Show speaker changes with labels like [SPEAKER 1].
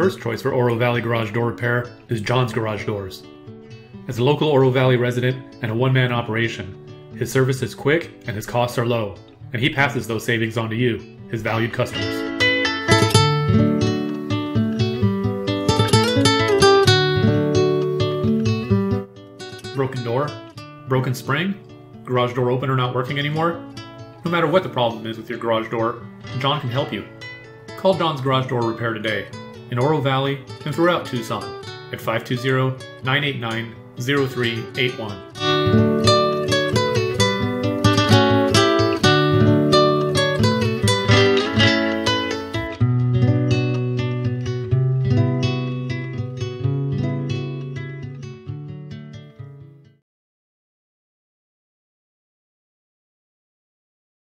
[SPEAKER 1] first choice for Oro Valley garage door repair is John's Garage Doors. As a local Oro Valley resident and a one-man operation, his service is quick and his costs are low, and he passes those savings on to you, his valued customers. Broken door? Broken spring? Garage door opener not working anymore? No matter what the problem is with your garage door, John can help you. Call John's Garage Door Repair today in Oro Valley and throughout Tucson at 520-989-0381.